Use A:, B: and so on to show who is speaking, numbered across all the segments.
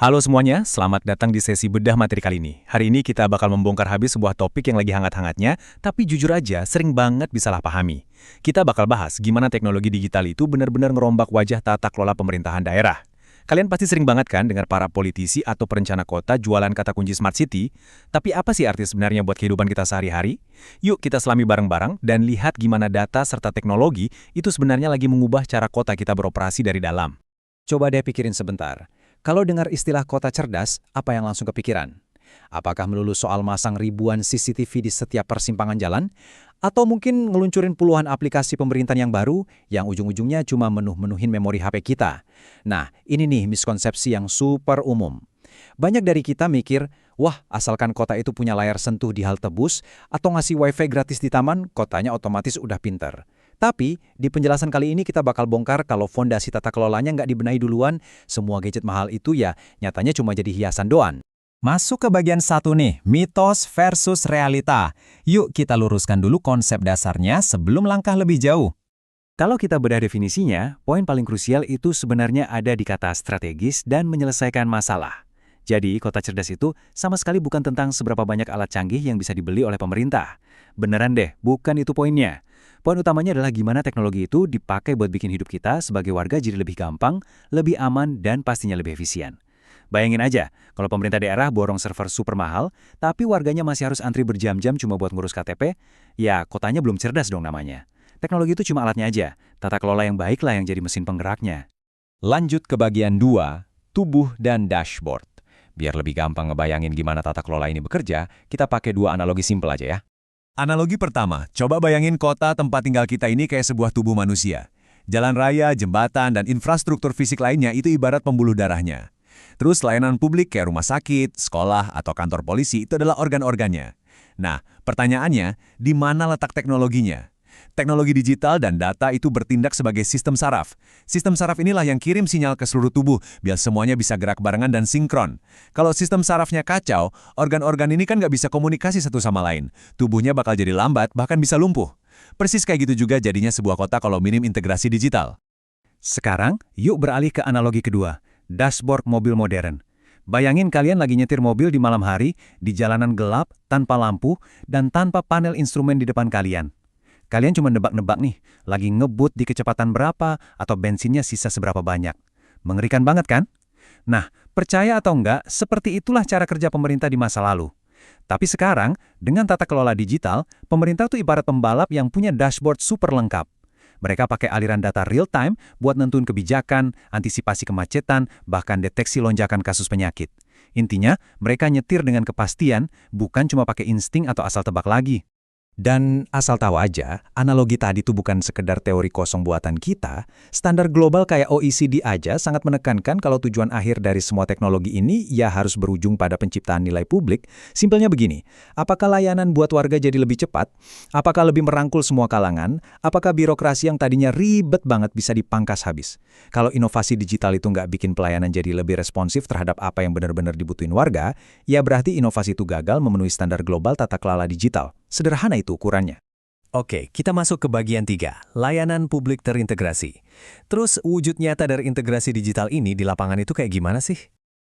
A: Halo semuanya, selamat datang di sesi bedah materi kali ini. Hari ini kita bakal membongkar habis sebuah topik yang lagi hangat-hangatnya, tapi jujur aja sering banget disalahpahami. Kita bakal bahas gimana teknologi digital itu benar-benar ngerombak wajah tata kelola pemerintahan daerah. Kalian pasti sering banget kan dengar para politisi atau perencana kota jualan kata kunci Smart City, tapi apa sih arti sebenarnya buat kehidupan kita sehari-hari? Yuk kita selami bareng-bareng dan lihat gimana data serta teknologi itu sebenarnya lagi mengubah cara kota kita beroperasi dari dalam.
B: Coba deh pikirin sebentar. Kalau dengar istilah kota cerdas, apa yang langsung kepikiran? Apakah melulu soal masang ribuan CCTV di setiap persimpangan jalan? Atau mungkin ngeluncurin puluhan aplikasi pemerintahan yang baru yang ujung-ujungnya cuma menuhin memori HP kita? Nah, ini nih miskonsepsi yang super umum. Banyak dari kita mikir, wah asalkan kota itu punya layar sentuh di halte bus atau ngasih wifi gratis di taman, kotanya otomatis udah pinter. Tapi, di penjelasan kali ini kita bakal bongkar kalau fondasi tata kelolanya nggak dibenahi duluan, semua gadget mahal itu ya nyatanya cuma jadi hiasan doang. Masuk ke bagian satu nih, mitos versus realita. Yuk kita luruskan dulu konsep dasarnya sebelum langkah lebih jauh.
A: Kalau kita bedah definisinya, poin paling krusial itu sebenarnya ada di kata strategis dan menyelesaikan masalah. Jadi, kota cerdas itu sama sekali bukan tentang seberapa banyak alat canggih yang bisa dibeli oleh pemerintah. Beneran deh, bukan itu poinnya. Poin utamanya adalah gimana teknologi itu dipakai buat bikin hidup kita sebagai warga jadi lebih gampang, lebih aman, dan pastinya lebih efisien. Bayangin aja, kalau pemerintah daerah borong server super mahal, tapi warganya masih harus antri berjam-jam cuma buat ngurus KTP, ya kotanya belum cerdas dong namanya. Teknologi itu cuma alatnya aja, tata kelola yang baik lah yang jadi mesin penggeraknya.
B: Lanjut ke bagian 2, tubuh dan dashboard. Biar lebih gampang ngebayangin gimana tata kelola ini bekerja, kita pakai dua analogi simpel aja ya.
C: Analogi pertama, coba bayangin kota tempat tinggal kita ini kayak sebuah tubuh manusia. Jalan raya, jembatan, dan infrastruktur fisik lainnya itu ibarat pembuluh darahnya. Terus layanan publik kayak rumah sakit, sekolah, atau kantor polisi itu adalah organ-organnya. Nah, pertanyaannya, di mana letak teknologinya? Teknologi digital dan data itu bertindak sebagai sistem saraf. Sistem saraf inilah yang kirim sinyal ke seluruh tubuh biar semuanya bisa gerak barengan dan sinkron. Kalau sistem sarafnya kacau, organ-organ ini kan nggak bisa komunikasi satu sama lain. Tubuhnya bakal jadi lambat, bahkan bisa lumpuh. Persis kayak gitu juga jadinya sebuah kota kalau minim integrasi digital.
A: Sekarang, yuk beralih ke analogi kedua, dashboard mobil modern. Bayangin kalian lagi nyetir mobil di malam hari, di jalanan gelap, tanpa lampu, dan tanpa panel instrumen di depan kalian. Kalian cuma nebak-nebak nih, lagi ngebut di kecepatan berapa atau bensinnya sisa seberapa banyak. Mengerikan banget kan? Nah, percaya atau enggak, seperti itulah cara kerja pemerintah di masa lalu. Tapi sekarang, dengan tata kelola digital, pemerintah tuh ibarat pembalap yang punya dashboard super lengkap. Mereka pakai aliran data real-time buat nentuin kebijakan, antisipasi kemacetan, bahkan deteksi lonjakan kasus penyakit. Intinya, mereka nyetir dengan kepastian, bukan cuma pakai insting atau asal tebak lagi.
B: Dan asal tahu aja, analogi tadi tuh bukan sekedar teori kosong buatan kita, standar global kayak OECD aja sangat menekankan kalau tujuan akhir dari semua teknologi ini ya harus berujung pada penciptaan nilai publik. Simpelnya begini, apakah layanan buat warga jadi lebih cepat? Apakah lebih merangkul semua kalangan? Apakah birokrasi yang tadinya ribet banget bisa dipangkas habis? Kalau inovasi digital itu nggak bikin pelayanan jadi lebih responsif terhadap apa yang benar-benar dibutuhin warga, ya berarti inovasi itu gagal memenuhi standar global tata kelola digital. Sederhana itu ukurannya.
A: Oke, kita masuk ke bagian 3, layanan publik terintegrasi. Terus wujud nyata dari integrasi digital ini di lapangan itu kayak gimana sih?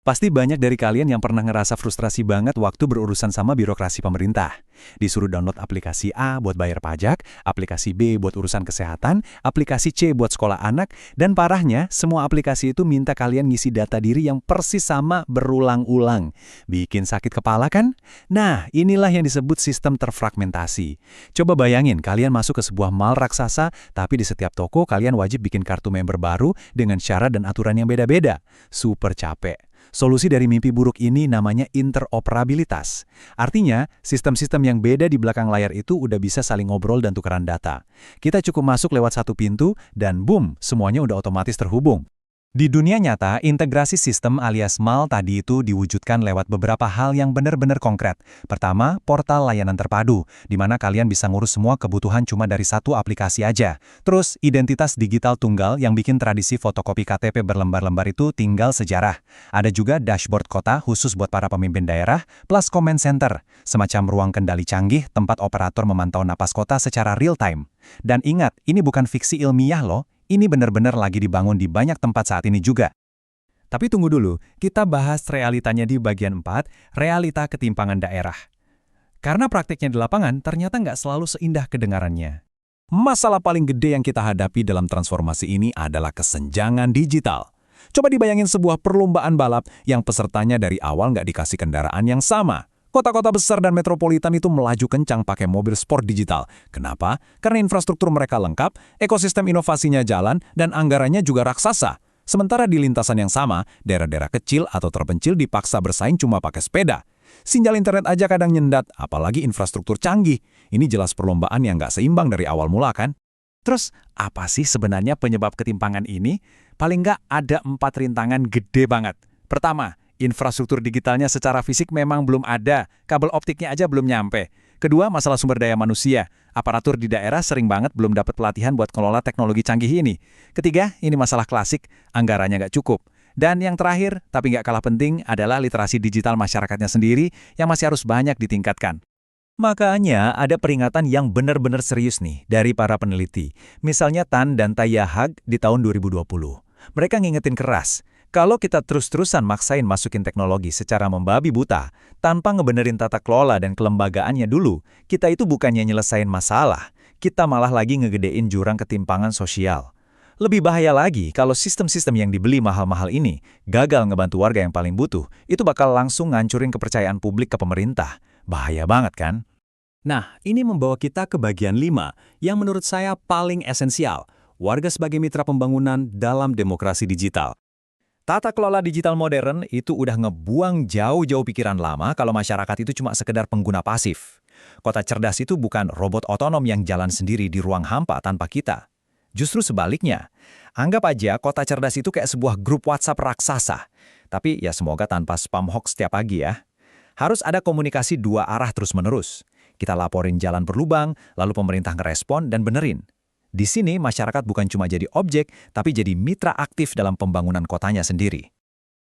A: Pasti banyak dari kalian yang pernah ngerasa frustrasi banget waktu berurusan sama birokrasi pemerintah. Disuruh download aplikasi A buat bayar pajak, aplikasi B buat urusan kesehatan, aplikasi C buat sekolah anak, dan parahnya, semua aplikasi itu minta kalian ngisi data diri yang persis sama berulang-ulang. Bikin sakit kepala kan? Nah, inilah yang disebut sistem terfragmentasi. Coba bayangin kalian masuk ke sebuah mall raksasa, tapi di setiap toko kalian wajib bikin kartu member baru dengan syarat dan aturan yang beda-beda. Super capek. Solusi dari mimpi buruk ini namanya interoperabilitas. Artinya, sistem-sistem yang beda di belakang layar itu udah bisa saling ngobrol dan tukeran data. Kita cukup masuk lewat satu pintu, dan boom, semuanya udah otomatis terhubung. Di dunia nyata, integrasi sistem alias MAL tadi itu diwujudkan lewat beberapa hal yang benar-benar konkret. Pertama, portal layanan terpadu, di mana kalian bisa ngurus semua kebutuhan cuma dari satu aplikasi aja. Terus, identitas digital tunggal yang bikin tradisi fotokopi KTP berlembar-lembar itu tinggal sejarah. Ada juga dashboard kota khusus buat para pemimpin daerah, plus comment center, semacam ruang kendali canggih tempat operator memantau napas kota secara real-time. Dan ingat, ini bukan fiksi ilmiah loh. Ini benar-benar lagi dibangun di banyak tempat saat ini juga. Tapi tunggu dulu, kita bahas realitanya di bagian 4, realita ketimpangan daerah. Karena praktiknya di lapangan ternyata nggak selalu seindah kedengarannya.
C: Masalah paling gede yang kita hadapi dalam transformasi ini adalah kesenjangan digital. Coba dibayangin sebuah perlombaan balap yang pesertanya dari awal nggak dikasih kendaraan yang sama. Kota-kota besar dan metropolitan itu melaju kencang pakai mobil sport digital. Kenapa? Karena infrastruktur mereka lengkap, ekosistem inovasinya jalan, dan anggarannya juga raksasa. Sementara di lintasan yang sama, daerah-daerah kecil atau terpencil dipaksa bersaing cuma pakai sepeda. Sinyal internet aja kadang nyendat, apalagi infrastruktur canggih. Ini jelas perlombaan yang nggak seimbang dari awal mula kan?
A: Terus, apa sih sebenarnya penyebab ketimpangan ini? Paling nggak ada 4 rintangan gede banget. Pertama, infrastruktur digitalnya secara fisik memang belum ada, kabel optiknya aja belum nyampe. Kedua, masalah sumber daya manusia. Aparatur di daerah sering banget belum dapat pelatihan buat kelola teknologi canggih ini. Ketiga, ini masalah klasik, anggarannya nggak cukup. Dan yang terakhir, tapi nggak kalah penting, adalah literasi digital masyarakatnya sendiri yang masih harus banyak ditingkatkan.
B: Makanya ada peringatan yang benar-benar serius nih dari para peneliti. Misalnya Tan dan Tayahag di tahun 2020. Mereka ngingetin keras, kalau kita terus-terusan maksain masukin teknologi secara membabi buta, tanpa ngebenerin tata kelola dan kelembagaannya dulu, kita itu bukannya nyelesain masalah, kita malah lagi ngegedein jurang ketimpangan sosial. Lebih bahaya lagi kalau sistem-sistem yang dibeli mahal-mahal ini gagal ngebantu warga yang paling butuh, itu bakal langsung ngancurin kepercayaan publik ke pemerintah. Bahaya banget kan?
A: Nah, ini membawa kita ke bagian 5, yang menurut saya paling esensial, warga sebagai mitra pembangunan dalam demokrasi digital. Tata kelola digital modern itu udah ngebuang jauh-jauh pikiran lama kalau masyarakat itu cuma sekedar pengguna pasif. Kota cerdas itu bukan robot otonom yang jalan sendiri di ruang hampa tanpa kita. Justru sebaliknya, anggap aja kota cerdas itu kayak sebuah grup WhatsApp raksasa. Tapi ya semoga tanpa spam hoax setiap pagi ya. Harus ada komunikasi 2 arah terus-menerus. Kita laporin jalan berlubang, lalu pemerintah ngerespon dan benerin. Di sini masyarakat bukan cuma jadi objek, tapi jadi mitra aktif dalam pembangunan kotanya sendiri.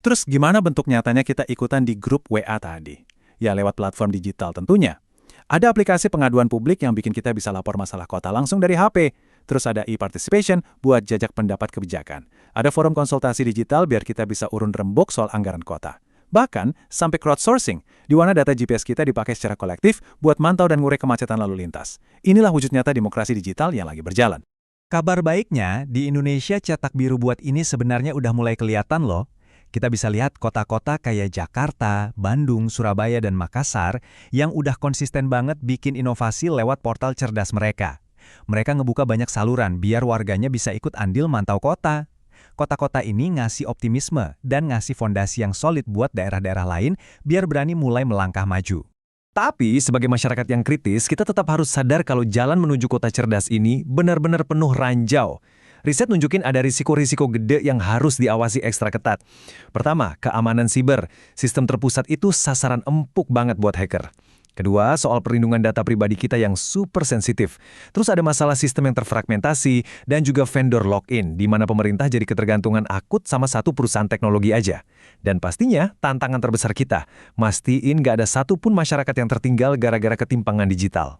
A: Terus gimana bentuk nyatanya kita ikutan di grup WA tadi? Ya lewat platform digital tentunya. Ada aplikasi pengaduan publik yang bikin kita bisa lapor masalah kota langsung dari HP. Terus ada e-participation buat jajak pendapat kebijakan. Ada forum konsultasi digital biar kita bisa urun rembuk soal anggaran kota. Bahkan sampai crowdsourcing, di mana data GPS kita dipakai secara kolektif buat mantau dan ngurai kemacetan lalu lintas. Inilah wujud nyata demokrasi digital yang lagi berjalan.
B: Kabar baiknya, di Indonesia cetak biru buat ini sebenarnya udah mulai kelihatan loh. Kita bisa lihat kota-kota kayak Jakarta, Bandung, Surabaya, dan Makassar yang udah konsisten banget bikin inovasi lewat portal cerdas mereka. Mereka ngebuka banyak saluran biar warganya bisa ikut andil mantau kota. Kota-kota ini ngasih optimisme dan ngasih fondasi yang solid buat daerah-daerah lain biar berani mulai melangkah maju.
A: Tapi sebagai masyarakat yang kritis, kita tetap harus sadar kalau jalan menuju kota cerdas ini benar-benar penuh ranjau. Riset nunjukin ada risiko-risiko gede yang harus diawasi ekstra ketat. Pertama, keamanan siber. Sistem terpusat itu sasaran empuk banget buat hacker. Kedua, soal perlindungan data pribadi kita yang super sensitif. Terus ada masalah sistem yang terfragmentasi dan juga vendor lock-in, di mana pemerintah jadi ketergantungan akut sama satu perusahaan teknologi aja. Dan pastinya, tantangan terbesar kita, mastiin nggak ada satupun masyarakat yang tertinggal gara-gara ketimpangan digital.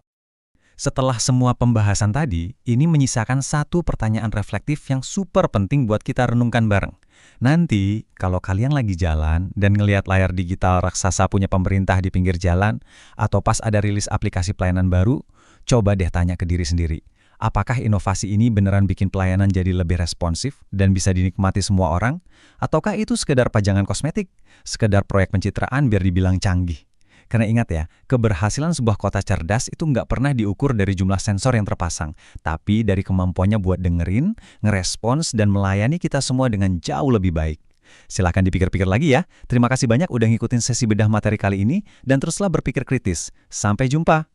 B: Setelah semua pembahasan tadi, ini menyisakan satu pertanyaan reflektif yang super penting buat kita renungkan bareng. Nanti, kalau kalian lagi jalan dan ngelihat layar digital raksasa punya pemerintah di pinggir jalan, atau pas ada rilis aplikasi pelayanan baru, coba deh tanya ke diri sendiri. Apakah inovasi ini beneran bikin pelayanan jadi lebih responsif dan bisa dinikmati semua orang? Ataukah itu sekedar pajangan kosmetik, sekedar proyek pencitraan biar dibilang canggih? Karena ingat ya, keberhasilan sebuah kota cerdas itu nggak pernah diukur dari jumlah sensor yang terpasang, tapi dari kemampuannya buat dengerin, ngerespons, dan melayani kita semua dengan jauh lebih baik. Silahkan dipikir-pikir lagi ya. Terima kasih banyak udah ngikutin sesi bedah materi kali ini, dan teruslah berpikir kritis. Sampai jumpa!